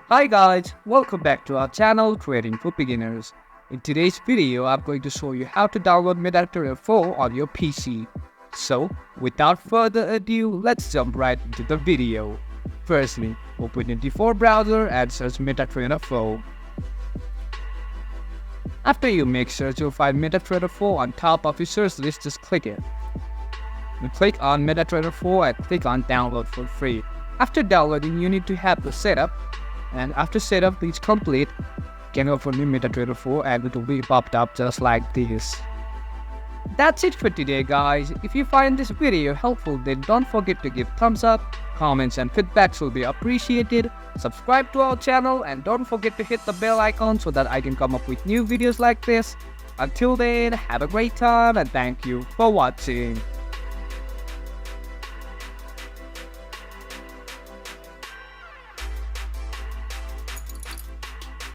Hi guys, welcome back to our channel Trading for Beginners. In today's video, I'm going to show you how to download MetaTrader 4 on your PC. So, without further ado, let's jump right into the video. Firstly, open your default browser and search MetaTrader 4. After you make search, you'll find MetaTrader 4 on top of your search list. Just click it. You click on MetaTrader 4 and click on download for free. After downloading, you need to have the setup. And after setup is complete, you can open your MetaTrader 4 and it will be popped up just like this. That's it for today guys. If you find this video helpful, then don't forget to give thumbs up, comments and feedbacks will be appreciated. Subscribe to our channel and don't forget to hit the bell icon so that I can come up with new videos like this. Until then, have a great time and thank you for watching.